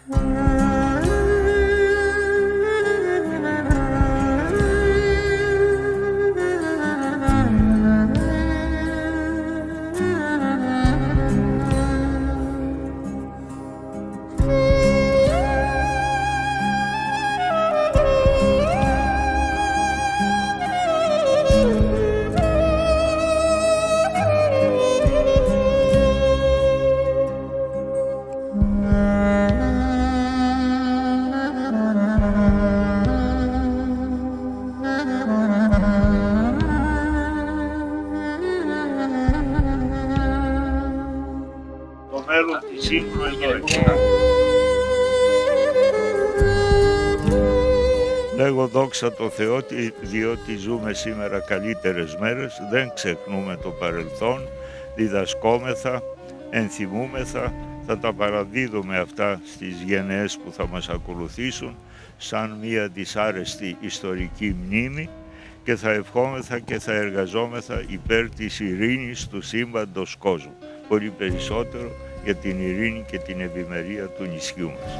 Το μέλλον της Ύμνου εδώ έξω. Λέγω δόξα τω Θεώ, διότι ζούμε σήμερα καλύτερες μέρες, δεν ξεχνούμε το παρελθόν, διδασκόμεθα, ενθυμούμεθα, θα τα παραδίδουμε αυτά στις γενναίες που θα μας ακολουθήσουν σαν μια δυσάρεστη ιστορική μνήμη και θα ευχόμεθα και θα εργαζόμεθα υπέρ της ειρήνης του σύμπαντος κόσμου, πολύ περισσότερο για την ειρήνη και την ευημερία του νησιού μας.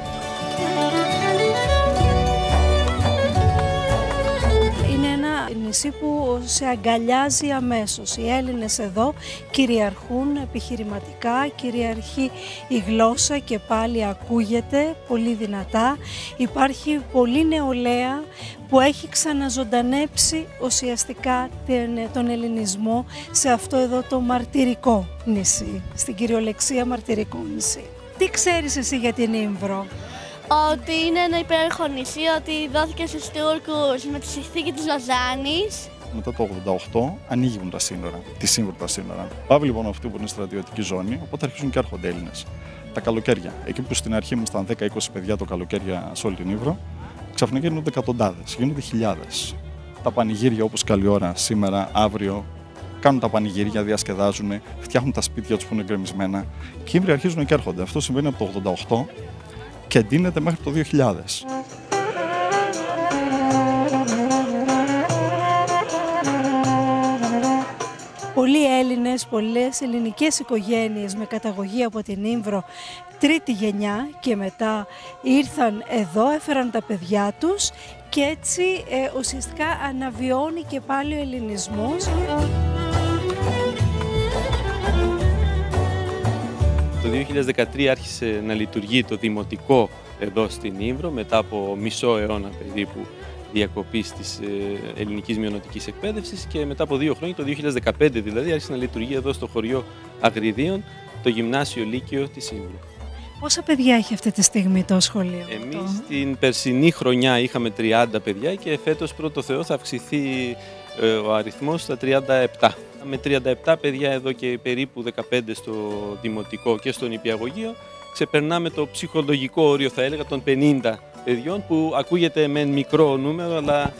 Νησί που σε αγκαλιάζει αμέσως. Οι Έλληνες εδώ κυριαρχούν επιχειρηματικά, κυριαρχεί η γλώσσα και πάλι ακούγεται πολύ δυνατά. Υπάρχει πολλή νεολαία που έχει ξαναζωντανέψει ουσιαστικά τον ελληνισμό σε αυτό εδώ το μαρτυρικό νησί, στην κυριολεξία μαρτυρικό νησί. Τι ξέρεις εσύ για την Ύμβρο? Ότι είναι ένα υπέροχο νησί, ότι δόθηκε στους Τούρκους με τη συνθήκη της Λοζάνης. Μετά το 1988 ανοίγουν τα σύνορα, τη Ύμβρου τα σύνορα. Πάβει λοιπόν αυτή που είναι στρατιωτική ζώνη, οπότε αρχίζουν και έρχονται Έλληνες. Τα καλοκαίρια, εκεί που στην αρχή ήμασταν 10-20 παιδιά το καλοκαίρια σε όλη την Ύμβρο, ξαφνικά γίνονται εκατοντάδες, γίνονται χιλιάδες. Τα πανηγύρια όπως καλή ώρα, σήμερα, αύριο, κάνουν τα πανηγύρια, διασκεδάζουν, φτιάχνουν τα σπίτια τους που είναι γκρεμισμένα. Και οι Ύμβροι αρχίζουν και έρχονται. Αυτό συμβαίνει από το 1988. Και εντείνεται μέχρι το 2000. Πολλοί Έλληνες, πολλές ελληνικές οικογένειες με καταγωγή από την Ύμβρο, τρίτη γενιά και μετά ήρθαν εδώ, έφεραν τα παιδιά τους και έτσι ουσιαστικά αναβιώνει και πάλι ο ελληνισμός. Το 2013 άρχισε να λειτουργεί το δημοτικό εδώ στην Ύμβρο μετά από μισό αιώνα περίπου διακοπής της ελληνικής μειονοτικής εκπαίδευσης και μετά από 2 χρόνια, το 2015 δηλαδή, άρχισε να λειτουργεί εδώ στο χωριό Αγριδίων το Γυμνάσιο Λύκειο της Ύμβρου. Πόσα παιδιά έχει αυτή τη στιγμή το σχολείο? Εμείς την περσινή χρονιά είχαμε 30 παιδιά και φέτος πρώτο Θεό θα αυξηθεί ο αριθμός στα 37. Με 37 παιδιά εδώ και περίπου 15 στο δημοτικό και στο νηπιαγωγείο ξεπερνάμε το ψυχολογικό όριο, θα έλεγα, των 50 παιδιών, που ακούγεται μεν μικρό νούμερο, αλλά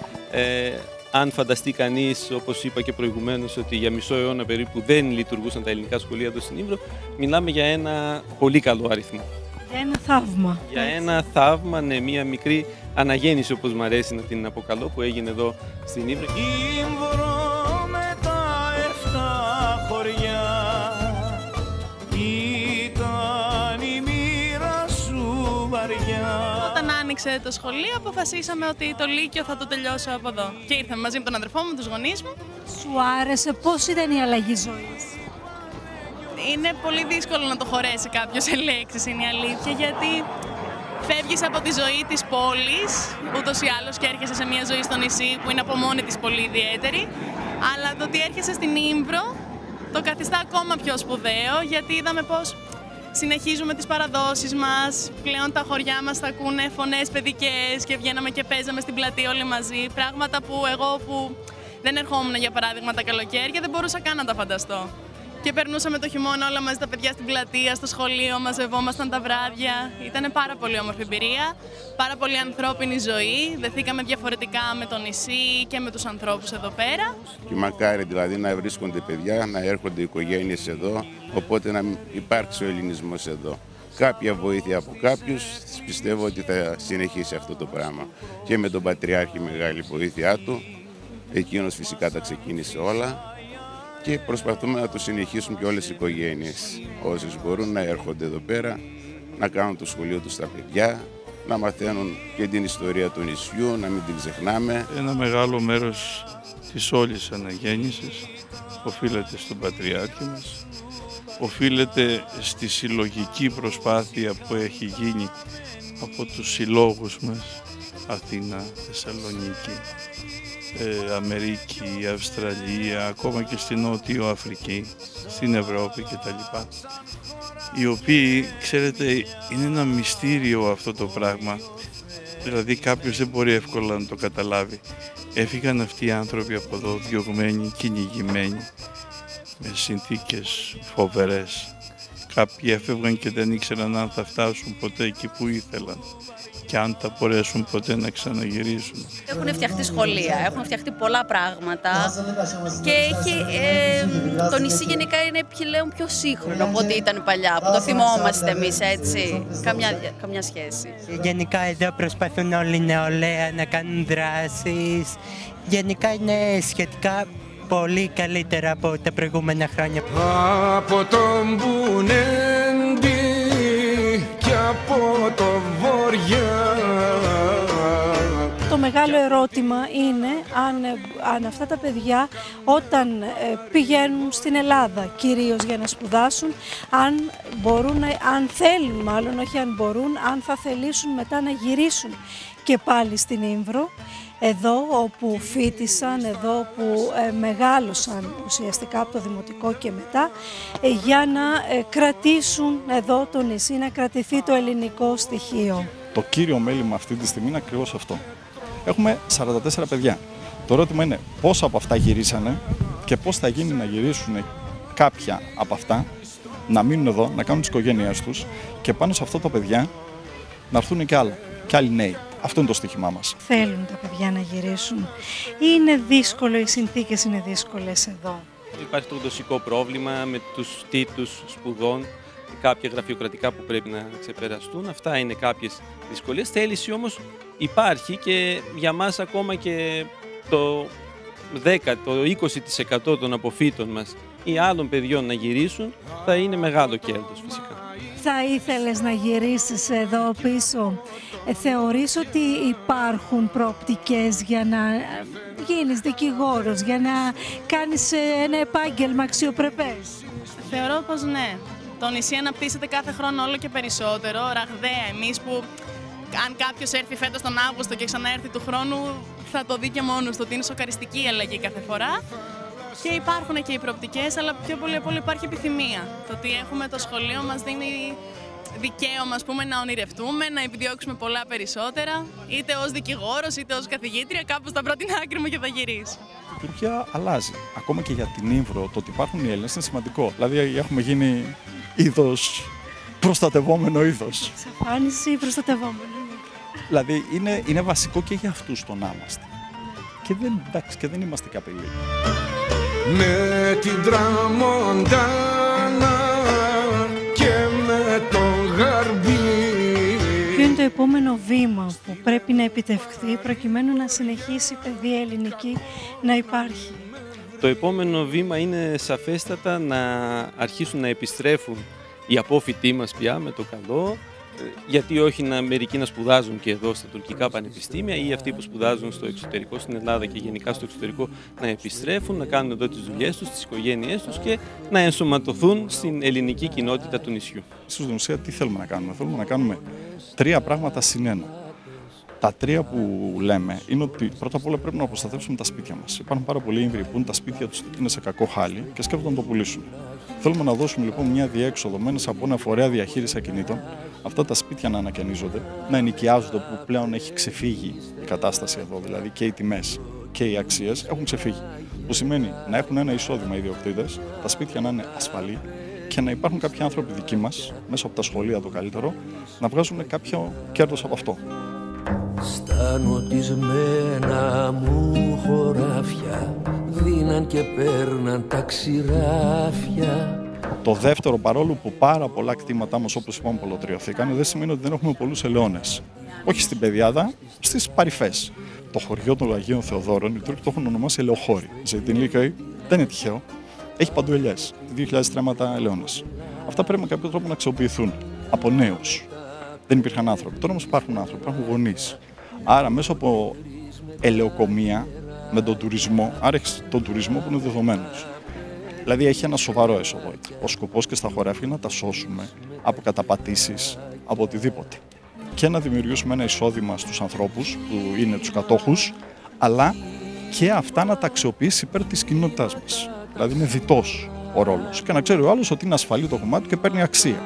αν φανταστεί κανείς, όπως είπα και προηγουμένως, ότι για μισό αιώνα περίπου δεν λειτουργούσαν τα ελληνικά σχολεία εδώ στην Ύμβρο, μιλάμε για ένα πολύ καλό αριθμό. Για ένα θαύμα. Για ένα θαύμα, ναι, μια μικρή αναγέννηση, όπως μου αρέσει να την αποκαλώ, που έγινε εδώ στην Ύμβρο. Με τα 7 χωριά ήταν η μοίρα σου βαριά. Όταν άνοιξε το σχολείο αποφασίσαμε ότι το Λύκειο θα το τελειώσω από εδώ. Και ήρθαμε μαζί με τον αδερφό μου, τους γονείς μου. Σου άρεσε? Πώς ήταν η αλλαγή ζωής? Είναι πολύ δύσκολο να το χωρέσει κάποιος σε λέξεις, είναι η αλήθεια, γιατί φεύγεις από τη ζωή της πόλης, ούτως ή άλλως, και έρχεσαι σε μια ζωή στο νησί που είναι από μόνη της πολύ ιδιαίτερη, αλλά το ότι έρχεσαι στην Ύμβρο το καθιστά ακόμα πιο σπουδαίο, γιατί είδαμε πως συνεχίζουμε τις παραδόσεις μας, πλέον τα χωριά μας θα ακούνε φωνές παιδικές και βγαίναμε και παίζαμε στην πλατεία όλοι μαζί, πράγματα που εγώ που δεν ερχόμουν για παράδειγμα τα καλοκαίρια δεν μπορούσα καν να τα φανταστώ. Και περνούσαμε το χειμώνα όλα μαζί τα παιδιά στην πλατεία, στο σχολείο, μαζευόμασταν τα βράδια. Ήταν πάρα πολύ όμορφη εμπειρία, πάρα πολύ ανθρώπινη ζωή. Δεθήκαμε διαφορετικά με το νησί και με τους ανθρώπους εδώ πέρα. Και μακάρι δηλαδή να βρίσκονται παιδιά, να έρχονται οι οικογένειες εδώ, οπότε να υπάρξει ο ελληνισμός εδώ. Κάποια βοήθεια από κάποιους, πιστεύω ότι θα συνεχίσει αυτό το πράγμα. Και με τον Πατριάρχη μεγάλη βοήθειά του, εκείνος φυσικά τα ξεκίνησε όλα. Και προσπαθούμε να το συνεχίσουν και όλες οι οικογένειες. Όσες μπορούν να έρχονται εδώ πέρα να κάνουν το σχολείο τους στα παιδιά, να μαθαίνουν και την ιστορία του νησιού, να μην την ξεχνάμε. Ένα μεγάλο μέρος της όλης αναγέννησης οφείλεται στον Πατριάρχη μας, οφείλεται στη συλλογική προσπάθεια που έχει γίνει από τους συλλόγους μας, Αθήνα, Θεσσαλονίκη, Αμερική, Αυστραλία, ακόμα και στην Νότιο Αφρική, στην Ευρώπη κτλ. Οι οποίοι, ξέρετε, είναι ένα μυστήριο αυτό το πράγμα, δηλαδή κάποιος δεν μπορεί εύκολα να το καταλάβει. Έφυγαν αυτοί οι άνθρωποι από εδώ διωγμένοι, κυνηγημένοι, με συνθήκες φοβερές. Κάποιοι έφευγαν και δεν ήξεραν αν θα φτάσουν ποτέ εκεί που ήθελαν και αν θα μπορέσουν ποτέ να ξαναγυρίσουν. Έχουν φτιαχτεί σχολεία, έχουν φτιαχτεί πολλά πράγματα και το νησί γενικά είναι πλέον πιο σύγχρονο από ό,τι ήταν παλιά, που το θυμόμαστε εμείς, έτσι, καμιά σχέση. Γενικά εδώ προσπαθούν όλοι οι νεολαία να κάνουν δράσεις, γενικά είναι σχετικά πολύ καλύτερα από τα προηγούμενα χρόνια. Από τον Μπουνέντι και από το Βοριά. Το μεγάλο ερώτημα είναι αν αυτά τα παιδιά όταν πηγαίνουν στην Ελλάδα κυρίως για να σπουδάσουν, αν θέλουν μάλλον, όχι αν μπορούν, αν θα θελήσουν μετά να γυρίσουν και πάλι στην Ήμβρο, εδώ όπου φοιτήσαν, εδώ που μεγάλωσαν ουσιαστικά από το δημοτικό και μετά, για να κρατήσουν εδώ το νησί, να κρατηθεί το ελληνικό στοιχείο. Το κύριο μέλημα αυτή τη στιγμή είναι ακριβώς αυτό. Έχουμε 44 παιδιά. Το ερώτημα είναι πόσα από αυτά γυρίσανε και πώς θα γίνει να γυρίσουν κάποια από αυτά, να μείνουν εδώ, να κάνουν τις οικογένειές τους και πάνω σε αυτά τα παιδιά να έρθουν και άλλα, και άλλοι νέοι. Αυτό είναι το στοίχημά μας. Θέλουν τα παιδιά να γυρίσουν. Είναι δύσκολο, οι συνθήκες είναι δύσκολες εδώ. Υπάρχει το γλωσσικό πρόβλημα με τους τίτλους σπουδών, κάποια γραφειοκρατικά που πρέπει να ξεπεραστούν. Αυτά είναι κάποιες δυσκολίες. Θέληση όμως υπάρχει και για μας ακόμα και το 10, το 20% των αποφύτων μας ή άλλων παιδιών να γυρίσουν θα είναι μεγάλο κέρδος φυσικά. Θα ήθελες να γυρίσεις εδώ πίσω? Θεωρείς ότι υπάρχουν προοπτικές για να γίνεις δικηγόρος, για να κάνεις ένα επάγγελμα αξιοπρεπές? Θεωρώ πως ναι. Το νησί αναπτύσσεται κάθε χρόνο όλο και περισσότερο, ραγδαία. Εμείς που αν κάποιος έρθει φέτος τον Αύγουστο και ξαναέρθει του χρόνου, θα το δει και μόνος του ότι είναι σοκαριστική η αλλαγή κάθε φορά. Και υπάρχουν και οι προοπτικές, αλλά πιο πολύ απ' όλα υπάρχει επιθυμία. Το ότι έχουμε το σχολείο μας δίνει δικαίωμα, ας πούμε, να ονειρευτούμε, να επιδιώξουμε πολλά περισσότερα, είτε ως δικηγόρος είτε ως καθηγήτρια, κάπου στα πρώτη άκρη μου και θα γυρίσει. Η Τουρκία αλλάζει. Ακόμα και για την Ήμβρο, το ότι υπάρχουν οι Έλληνες είναι σημαντικό. Δηλαδή, έχουμε γίνει είδος, προστατευόμενο είδος. Εξαφάνιση προστατευόμενο. Δηλαδή, είναι βασικό και για αυτούς το να είμαστε. Και δεν είμαστε καπελοί. Με την Τραμοντάνα και με τον Γαρμπή. Ποιο είναι το επόμενο βήμα που πρέπει να επιτευχθεί προκειμένου να συνεχίσει η παιδεία ελληνική να υπάρχει? Το επόμενο βήμα είναι σαφέστατα να αρχίσουν να επιστρέφουν οι απόφοιτοί μας πια με το καλό, γιατί όχι μερικοί να σπουδάζουν και εδώ στα τουρκικά πανεπιστήμια ή αυτοί που σπουδάζουν στο εξωτερικό, στην Ελλάδα και γενικά στο εξωτερικό, να επιστρέφουν, να κάνουν εδώ τις δουλειές τους, τις οικογένειές τους και να ενσωματωθούν στην ελληνική κοινότητα του νησιού. Στην ουσία τι θέλουμε να κάνουμε? Θέλουμε να κάνουμε 3 πράγματα συν 1. Τα 3 που λέμε είναι ότι πρώτα απ' όλα πρέπει να προστατεύσουμε τα σπίτια μας. Υπάρχουν πάρα πολλοί Ήμβροι που είναι τα σπίτια τους είναι σε κακό χάλι και σκέφτονται να το πουλήσουν. Θέλουμε να δώσουμε λοιπόν μια διέξοδο μέσα από ένα φορέα διαχείρισης ακινήτων, αυτά τα σπίτια να ανακαινίζονται, να ενοικιάζονται, που πλέον έχει ξεφύγει η κατάσταση εδώ, δηλαδή και οι τιμές και οι αξίες έχουν ξεφύγει. Που σημαίνει να έχουν ένα εισόδημα οι ιδιοκτήτες, τα σπίτια να είναι ασφαλή και να υπάρχουν κάποιοι άνθρωποι δικοί μας, μέσα από τα σχολεία το καλύτερο, να βγάζουν κάποιο κέρδος από αυτό. Στα νοτισμένα μου χωράφια δίναν και παίρναν τα ξηράφια. Το δεύτερο, παρόλο που πάρα πολλά κτήματά μας, όπως είπαμε, πολλοτριωθήκαν, δεν σημαίνει ότι δεν έχουμε πολλούς ελαιώνες. Όχι στην Πεδιάδα, στις παρυφές. Το χωριό των Αγίων Θεοδόρων, οι Τούρκοι το έχουν ονομάσει ελαιοχώρι. Ζεϊτινλίκαιοι, δεν είναι τυχαίο. Έχει παντού ελιές, 2.000 στρέμματα ελαιώνες. Αυτά πρέπει με κάποιο τρόπο να αξιοποιηθούν. από νέους. Δεν υπήρχαν άνθρωποι. Τώρα όμως υπάρχουν άνθρωποι, υπάρχουν γονείς. Άρα μέσα από ελαιοκομεία με τον τουρισμό, άρα έχεις τον τουρισμό που είναι δεδομένος. Δηλαδή έχει ένα σοβαρό έσοδο. Ο σκοπός και στα χωράφια είναι να τα σώσουμε από καταπατήσεις, από οτιδήποτε. Και να δημιουργήσουμε ένα εισόδημα στους ανθρώπους που είναι τους κατόχους, αλλά και αυτά να τα αξιοποιήσει υπέρ της κοινότητάς μας. Δηλαδή είναι διτός ο ρόλος. Και να ξέρει ο άλλος ότι είναι ασφαλή το κομμάτι και παίρνει αξία.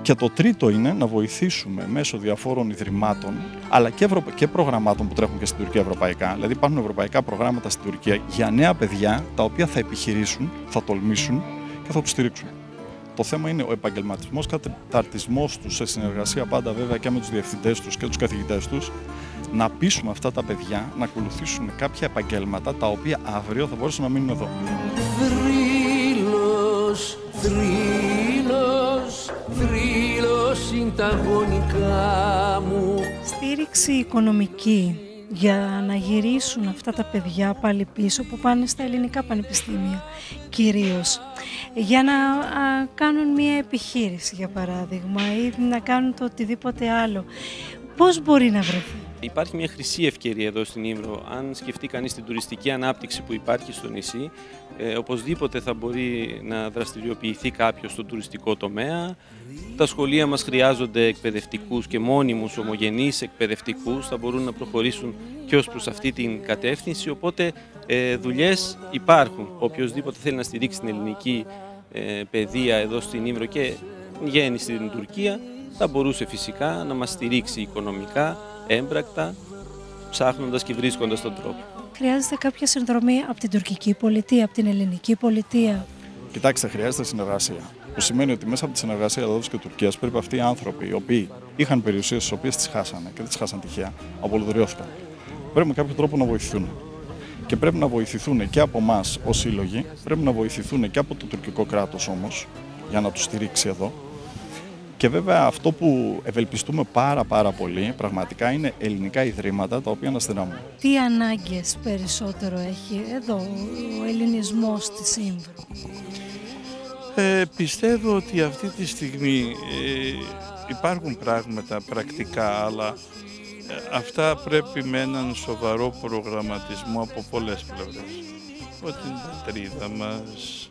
Και το τρίτο είναι να βοηθήσουμε μέσω διαφόρων ιδρυμάτων, αλλά και προγραμμάτων που τρέχουν και στην Τουρκία ευρωπαϊκά. Δηλαδή υπάρχουν ευρωπαϊκά προγράμματα στην Τουρκία για νέα παιδιά, τα οποία θα επιχειρήσουν, θα τολμήσουν και θα τους στηρίξουν. Το θέμα είναι ο επαγγελματισμός, καταρτισμός τους σε συνεργασία πάντα βέβαια και με τους διευθυντές τους και τους καθηγητές τους, να πείσουμε αυτά τα παιδιά να ακολουθήσουν κάποια επαγγέλματα τα οποία αύριο θα μπορέσουν να μείνουν εδώ. Θρύλος είναι τα γονικά μου. Στήριξη οικονομική για να γυρίσουν αυτά τα παιδιά πάλι πίσω που πάνε στα ελληνικά πανεπιστήμια κυρίως, για να κάνουν μια επιχείρηση για παράδειγμα ή να κάνουν το οτιδήποτε άλλο. Πώς μπορεί να βρεθεί? Υπάρχει μια χρυσή ευκαιρία εδώ στην Ύμβρο. Αν σκεφτεί κανείς την τουριστική ανάπτυξη που υπάρχει στο νησί, οπωσδήποτε θα μπορεί να δραστηριοποιηθεί κάποιος στον τουριστικό τομέα. Τα σχολεία μας χρειάζονται εκπαιδευτικούς και μόνιμους ομογενείς εκπαιδευτικούς, θα μπορούν να προχωρήσουν και ως προς αυτή την κατεύθυνση, οπότε δουλειές υπάρχουν. Οποιοςδήποτε θέλει να στηρίξει την ελληνική παιδεία εδώ στην Ύμβρο και γέννη στην Τουρκία, θα μπορούσε φυσικά να μας στηρίξει οικονομικά, έμπρακτα, ψάχνοντας και βρίσκοντας τον τρόπο. Χρειάζεται κάποια συνδρομή από την τουρκική πολιτεία, από την ελληνική πολιτεία? Κοιτάξτε, χρειάζεται συνεργασία. Που σημαίνει ότι μέσα από τη συνεργασία Ελλάδος και Τουρκίας πρέπει αυτοί οι άνθρωποι οι οποίοι είχαν περιουσίες τις οποίες τις χάσανε και δεν τις χάσαν τυχαία, απολυτριώθηκαν. Πρέπει με κάποιο τρόπο να βοηθηθούν. Και πρέπει να βοηθηθούν και από εμάς ως σύλλογοι, πρέπει να βοηθηθούν και από το τουρκικό κράτος όμως, για να τους στηρίξει εδώ. Και βέβαια αυτό που ευελπιστούμε πάρα πολύ πραγματικά είναι ελληνικά ιδρύματα τα οποία να στηραμούν. Τι ανάγκες περισσότερο έχει εδώ ο ελληνισμός της Ύμβρου? Πιστεύω ότι αυτή τη στιγμή υπάρχουν πράγματα πρακτικά, αλλά αυτά πρέπει με έναν σοβαρό προγραμματισμό από πολλές πλευρές. Από την πατρίδα μας,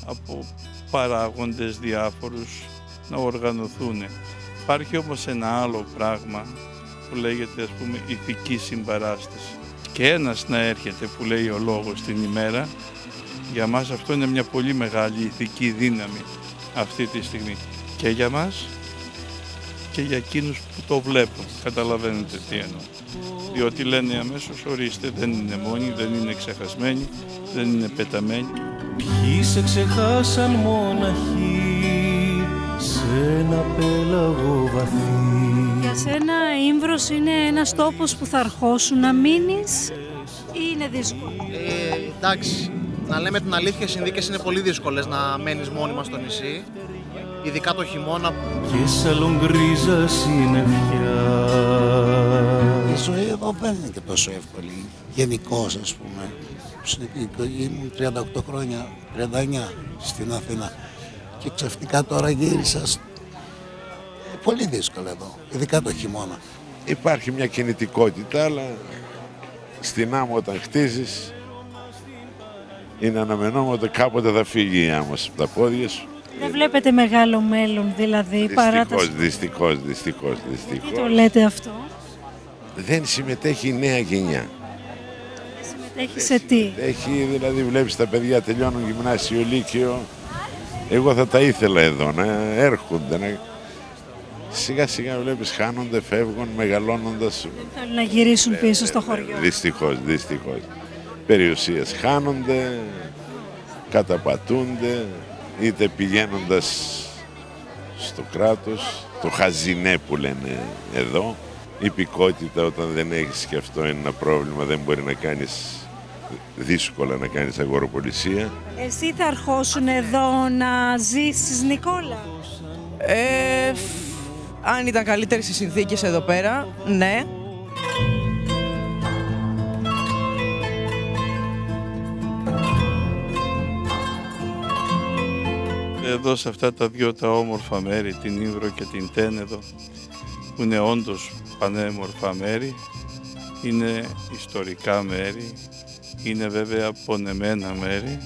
από παράγοντες διάφορους να οργανωθούν. Υπάρχει όμως ένα άλλο πράγμα που λέγεται, ας πούμε, ηθική συμπαράσταση. Και ένας να έρχεται που λέει ο λόγος την ημέρα, για μας αυτό είναι μια πολύ μεγάλη ηθική δύναμη αυτή τη στιγμή. Και για μας και για εκείνους που το βλέπουν. Καταλαβαίνετε τι εννοώ. Διότι λένε αμέσως, ορίστε, δεν είναι μόνοι, δεν είναι ξεχασμένοι, δεν είναι πεταμένοι. Ποιοι σε ξεχάσαν μοναχοί σε ένα πέλαγο βαθύ. Για σένα η Ύμβρος είναι ένας τόπος που θα αρχώσουν να μείνεις ή είναι δύσκολο? Εντάξει, να λέμε την αλήθεια, οι συνθήκες είναι πολύ δύσκολες να μένεις μόνιμα στο νησί, ειδικά το χειμώνα. Και σαλονγκρίζα συννεφιά. Η ζωή εδώ δεν είναι και τόσο εύκολη, γενικώς ας πούμε. Ήμουν 38 χρόνια, 39 στην Αθήνα και ξαφνικά τώρα γύρισα. Πολύ δύσκολο εδώ, ειδικά το χειμώνα. Υπάρχει μια κινητικότητα, αλλά στην άμμο όταν χτίζεις είναι αναμενόμενο ότι κάποτε θα φύγει η άμμος από τα πόδια σου. Δεν βλέπετε μεγάλο μέλλον δηλαδή παρά τα... Δυστυχώς. Τι το λέτε αυτό? Δεν συμμετέχει η νέα γενιά. Συμμετέχει σε τι? Έχει, δηλαδή βλέπεις τα παιδιά τελειώνουν γυμνάσιο, λύκειο. Εγώ θα τα ήθελα εδώ να έρχονται. Σιγά σιγά βλέπεις χάνονται, φεύγουν, μεγαλώνοντας. Δεν θέλουν να γυρίσουν πίσω στο χωριό. Δυστυχώς. Περιουσίες χάνονται, καταπατούνται, είτε πηγαίνοντας στο κράτος, το χαζινέ που λένε εδώ. Η υπηκότητα όταν δεν έχεις και αυτό είναι ένα πρόβλημα, δεν μπορεί να κάνεις, δύσκολα να κάνεις αγοροπολισία. Εσύ θα αρχώσουν εδώ να ζήσεις, Νικόλα? Αν ήταν καλύτερες οι συνθήκες εδώ πέρα, ναι. εδώ σε αυτά τα δύο τα όμορφα μέρη, την Ήμβρο και την Τένεδο, που είναι όντως πανέμορφα μέρη, είναι ιστορικά μέρη, είναι βέβαια πονεμένα μέρη,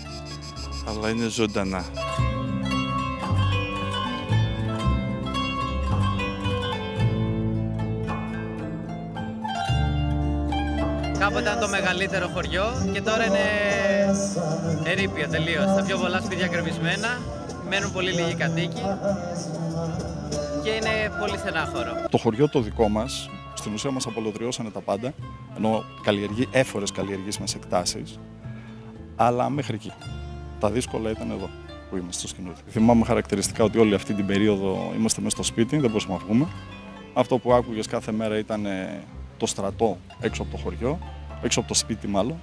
αλλά είναι ζωντανά. Κάποτε ήταν το μεγαλύτερο χωριό και τώρα είναι ερείπια τελείως. Τα πιο πολλά σπίτια γκρεμισμένα, μένουν πολύ λίγοι κατοίκοι και είναι πολύ στενάχωρο. Το χωριό το δικό μας, στην ουσία μας απολωτριώσανε τα πάντα, ενώ καλλιεργεί έφορες καλλιεργήσιμες εκτάσεις, αλλά μέχρι εκεί. Τα δύσκολα ήταν εδώ που είμαστε στο Σκηνούδι. Θυμάμαι χαρακτηριστικά ότι όλη αυτή την περίοδο είμαστε μέσα στο σπίτι, δεν μπορούσαμε να βγούμε. Αυτό που άκουγες κάθε μέρα ήταν το στρατό έξω από το χωριό, έξω από το σπίτι μάλλον.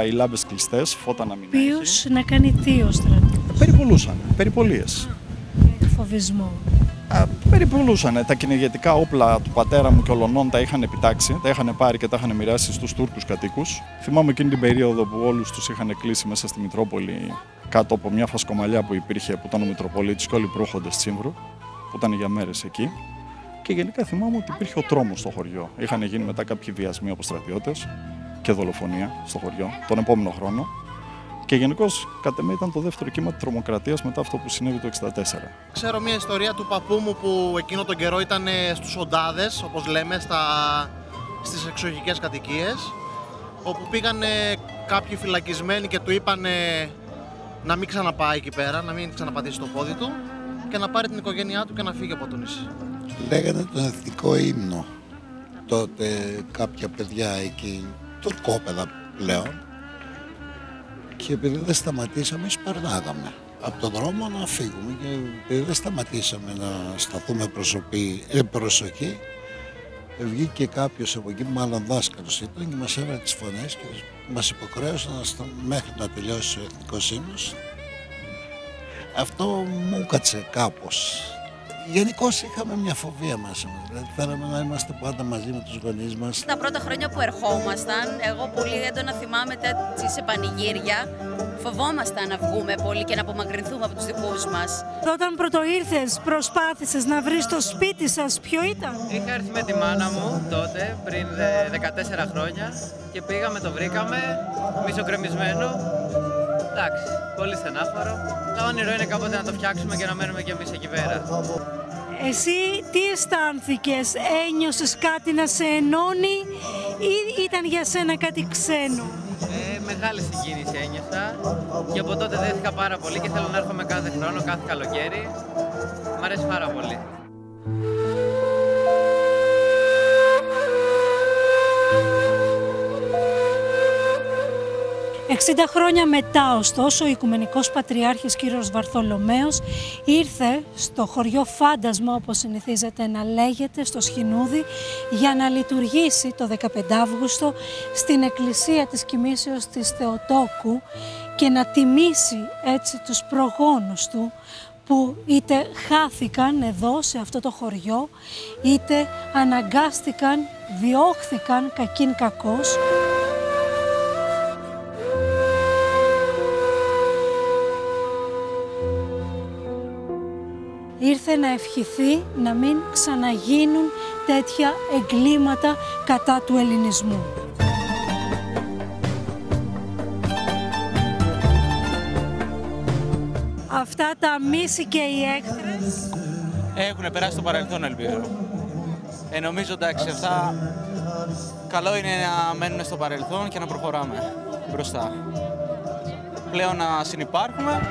Οι λάμπες κλειστές, φώτα να μην έχει. Ποιος να κάνει τι ο στρατός? Περιπολούσαν, περιπολίες. Φοβισμό. Περιπολούσαν. Τα κυνηγετικά όπλα του πατέρα μου και ολονών τα είχαν επιτάξει, τα είχαν πάρει και τα είχαν μοιράσει στους Τούρκους κατοίκους. Θυμάμαι εκείνη την περίοδο που όλους τους είχαν κλείσει μέσα στη Μητρόπολη κάτω από μια φασκομαλιά που υπήρχε, που ήταν ο Μητροπολίτης και όλοι οι πρόχοντες Τσίμβρου, που ήταν για μέρες εκεί. Και γενικά θυμάμαι ότι υπήρχε ο τρόμος στο χωριό. Είχαν γίνει μετά κάποιοι βιασμοί από στρατιώτες και δολοφονία στο χωριό τον επόμενο χρόνο. Και γενικώς, κατά με ήταν το δεύτερο κύμα της τρομοκρατίας μετά αυτό που συνέβη το 1964. Ξέρω μια ιστορία του παππού μου που εκείνο τον καιρό ήταν στους Οντάδες, όπως λέμε, στις εξοχικές κατοικίες, όπου πήγανε κάποιοι φυλακισμένοι και του είπανε να μην ξαναπάει εκεί πέρα, να μην ξαναπατήσει το πόδι του και να πάρει την οικογένειά του και να φύγει από το νησί. Λέγανε τον εθνικό ύμνο τότε κάποια παιδιά εκεί, τουρκόπαιδα πλέον, και επειδή δεν σταματήσαμε, περνάγαμε από τον δρόμο να φύγουμε και επειδή δεν σταματήσαμε να σταθούμε προσοχή, βγήκε κάποιος από εκεί, μάλλον δάσκαλος ήταν, και μας έβαλε τις φωνές και μας υποχρέωσε μέχρι να τελειώσει ο εθνικός ύμνος. Αυτό μου κάτσε κάπως. Γενικώς είχαμε μια φοβία μέσα μας, δηλαδή θέλαμε να είμαστε πάντα μαζί με τους γονείς μας. Τα πρώτα χρόνια που ερχόμασταν, εγώ πολύ έντονα θυμάμαι έτσι σε πανηγύρια, φοβόμασταν να βγούμε πολύ και να απομακρυνθούμε από τους δικούς μας. Όταν πρωτοήρθες, προσπάθησες να βρεις το σπίτι σας, ποιο ήταν? Είχα έρθει με τη μάνα μου τότε, πριν 14 χρόνια, και πήγαμε, το βρήκαμε, μισοκρεμισμένο. Εντάξει, πολύ στενάχωρο. Το όνειρο είναι κάποτε να το φτιάξουμε και να μένουμε κι εμείς εκεί πέρα. Εσύ τι αισθάνθηκες, ένιωσες κάτι να σε ενώνει ή ήταν για σένα κάτι ξένο? Μεγάλη συγκίνηση ένιωσα και από τότε δέθηκα πάρα πολύ και θέλω να έρχομαι κάθε χρόνο, κάθε καλοκαίρι. Μ' αρέσει πάρα πολύ. 60 χρόνια μετά, ωστόσο, ο Οικουμενικός Πατριάρχης κ. Βαρθολομαίος ήρθε στο χωριό Φάντασμα, όπως συνηθίζεται να λέγεται, στο Σχοινούδι, για να λειτουργήσει το 15 Αύγουστο στην εκκλησία της Κοιμήσεως της Θεοτόκου και να τιμήσει έτσι τους προγόνους του, που είτε χάθηκαν εδώ σε αυτό το χωριό, είτε αναγκάστηκαν, διώχθηκαν κακήν κακώς. Ήρθε να ευχηθεί να μην ξαναγίνουν τέτοια εγκλήματα κατά του ελληνισμού. Αυτά τα μίση και οι έχθρες έχουν περάσει στο παρελθόν, ελπίζω. Νομίζω εντάξει, αυτά καλό είναι να μένουν στο παρελθόν και να προχωράμε μπροστά. Πλέον να συνυπάρχουμε.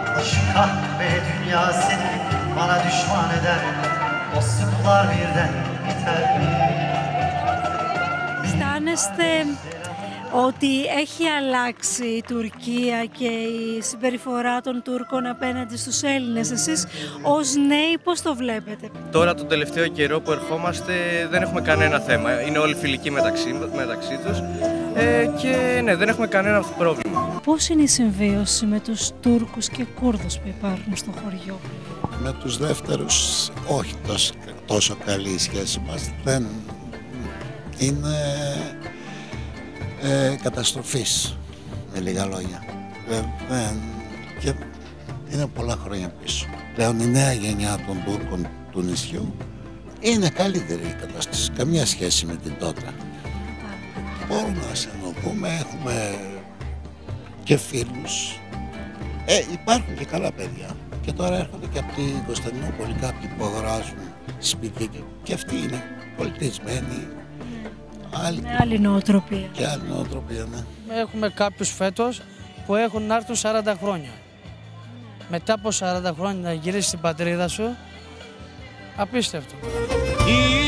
Αισθάνεστε ότι έχει αλλάξει η Τουρκία και η συμπεριφορά των Τούρκων απέναντι στους Έλληνες? Εσείς ως νέοι πώς το βλέπετε? Τώρα τον τελευταίο καιρό που ερχόμαστε δεν έχουμε κανένα θέμα. Είναι όλοι φιλικοί μεταξύ τους και ναι, δεν έχουμε κανένα πρόβλημα. Πώς είναι η συμβίωση με τους Τούρκους και Κούρδους που υπάρχουν στο χωριό? Με τους δεύτερους όχι τόσο καλή η σχέση μας. Δεν είναι καταστροφής, με λίγα λόγια. Και είναι πολλά χρόνια πίσω. Πλέον η νέα γενιά των Τούρκων του νησιού είναι καλύτερη η κατάσταση, καμία σχέση με την τότε. Μπορούμε να συνοδούμε, έχουμε και φίλους. Υπάρχουν και καλά παιδιά. Και τώρα έρχονται και από την Κωνσταντινούπολη κάποιοι που αγοράζουν σπίτι και αυτοί είναι πολιτισμένοι. Άλλη νοοτροπία. Και άλλη νοοτροπία, ναι. Έχουμε κάποιους φέτος που έχουν να έρθουν 40 χρόνια. Μετά από 40 χρόνια να γυρίσεις στην πατρίδα σου, απίστευτο.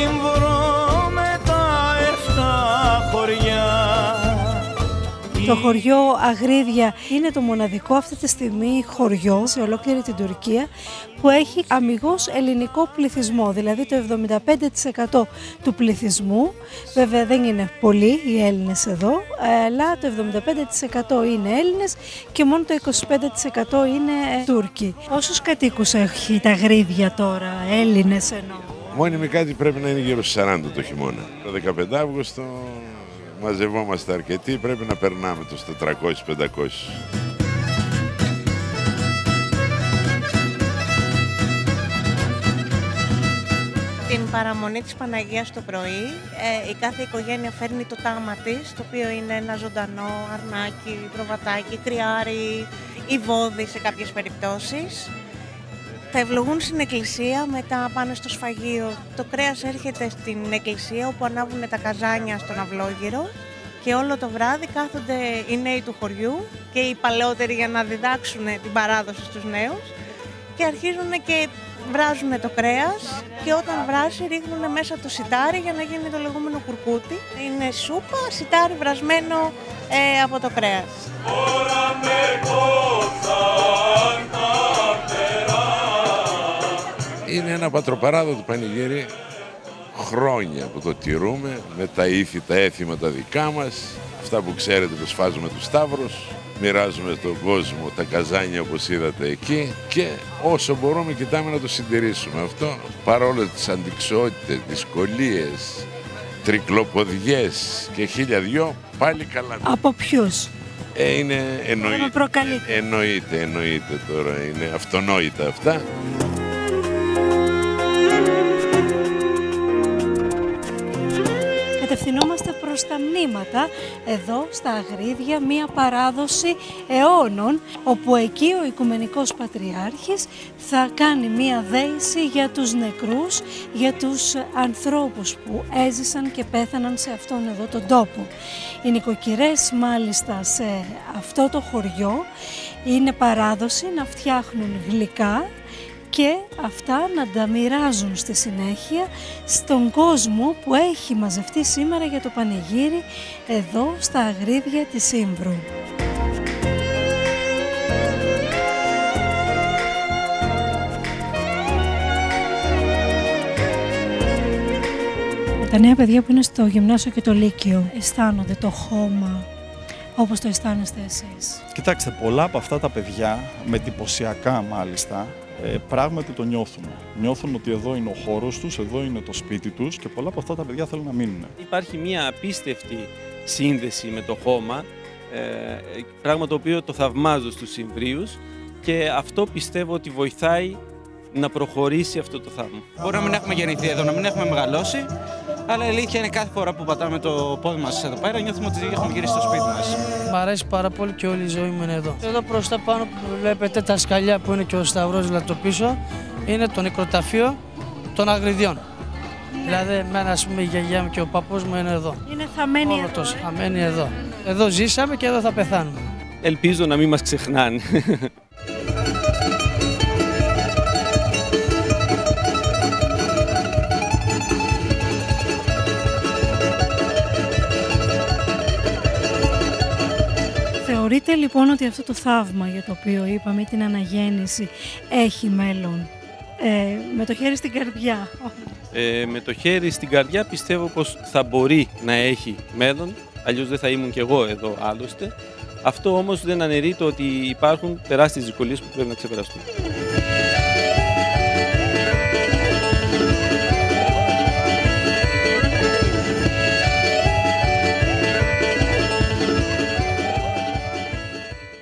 Ήμβρο με τα 7 χωριά. Το χωριό Αγρίδια είναι το μοναδικό αυτή τη στιγμή χωριό σε ολόκληρη την Τουρκία που έχει αμιγώς ελληνικό πληθυσμό, δηλαδή το 75% του πληθυσμού. Βέβαια δεν είναι πολλοί οι Έλληνες εδώ, αλλά το 75% είναι Έλληνες και μόνο το 25% είναι Τούρκοι. Πόσους κατοίκους έχει τα Αγρίδια τώρα, Έλληνες εννοώ? Μόνιμοι κάτοικοι πρέπει να είναι γύρω στους 40 το χειμώνα. Το 15 Αύγουστο μαζευόμαστε αρκετοί, πρέπει να περνάμε τους 400-500. Την παραμονή της Παναγίας το πρωί, η κάθε οικογένεια φέρνει το τάμα της, το οποίο είναι ένα ζωντανό αρνάκι, προβατάκι, κρυάρι ή βόδι σε κάποιες περιπτώσεις. Θα ευλογούν στην εκκλησία, μετά πάνε στο σφαγείο. Το κρέας έρχεται στην εκκλησία όπου ανάβουν τα καζάνια στον αυλόγυρο και όλο το βράδυ κάθονται οι νέοι του χωριού και οι παλαιότεροι για να διδάξουν την παράδοση στους νέους και αρχίζουν και βράζουν το κρέας και όταν βράσει ρίχνουν μέσα το σιτάρι για να γίνει το λεγόμενο κουρκούτι. Είναι σούπα, σιτάρι βρασμένο από το κρέας. Είναι ένα πατροπαράδοτο πανηγύρι, χρόνια που το τηρούμε, με τα ήθη, τα έθιμα τα δικά μας, αυτά που ξέρετε που σφάζουμε τους σταύρους, μοιράζουμε στον κόσμο τα καζάνια όπως είδατε εκεί και όσο μπορούμε κοιτάμε να το συντηρήσουμε αυτό, παρόλο τις αντιξοότητες, δυσκολίες, τρικλοποδιές και 1002, πάλι καλά. Από ποιους? Είναι εννοείται τώρα, είναι αυτονόητα αυτά. Κατευθυνόμαστε προς τα μνήματα εδώ στα Αγρίδια, μία παράδοση αιώνων όπου εκεί ο Οικουμενικός Πατριάρχης θα κάνει μία δέηση για τους νεκρούς, για τους ανθρώπους που έζησαν και πέθαναν σε αυτόν εδώ τον τόπο. Οι νοικοκυρές μάλιστα σε αυτό το χωριό είναι παράδοση να φτιάχνουν γλυκά και αυτά να τα μοιράζουν στη συνέχεια στον κόσμο που έχει μαζευτεί σήμερα για το πανηγύρι εδώ στα Αγρίδια της Ήμβρου. Τα νέα παιδιά που είναι στο γυμνάσιο και το λύκειο αισθάνονται το χώμα όπως το αισθάνεστε εσείς? Κοιτάξτε, πολλά από αυτά τα παιδιά, με εντυπωσιακά μάλιστα, πράγματι το νιώθουν. Νιώθουν ότι εδώ είναι ο χώρος τους, εδώ είναι το σπίτι τους και πολλά από αυτά τα παιδιά θέλουν να μείνουν. Υπάρχει μια απίστευτη σύνδεση με το χώμα, πράγμα το οποίο το θαυμάζω στους Ιμβρίους και αυτό πιστεύω ότι βοηθάει να προχωρήσει αυτό το θαύμα. Μπορεί να μην έχουμε γεννηθεί εδώ, να μην έχουμε μεγαλώσει, αλλά η αλήθεια είναι κάθε φορά που πατάμε το πόδι μας εδώ πέρα νιώθουμε ότι έχουμε γυρίσει στο σπίτι μας. Μ' αρέσει πάρα πολύ και όλη η ζωή μου είναι εδώ. Εδώ προς τα πάνω που βλέπετε τα σκαλιά που είναι και ο σταυρός δηλαδή το πίσω, είναι το νεκροταφείο των Αγριδιών. Δηλαδή εμένα ας πούμε η γιαγιά μου και ο παππούς μου είναι εδώ. Είναι θαμμένοι εδώ. Τόσο, θαμμένοι εδώ. Εδώ ζήσαμε και εδώ θα πεθάνουμε. Ελπίζω να μην μας ξεχνάνε. Θεωρείτε λοιπόν ότι αυτό το θαύμα για το οποίο είπαμε, την αναγέννηση, έχει μέλλον? Με το χέρι στην καρδιά. Με το χέρι στην καρδιά πιστεύω πως θα μπορεί να έχει μέλλον, αλλιώς δεν θα ήμουν κι εγώ εδώ άλλωστε. Αυτό όμως δεν αναιρεί το ότι υπάρχουν τεράστιες δυσκολίες που πρέπει να ξεπεραστούν.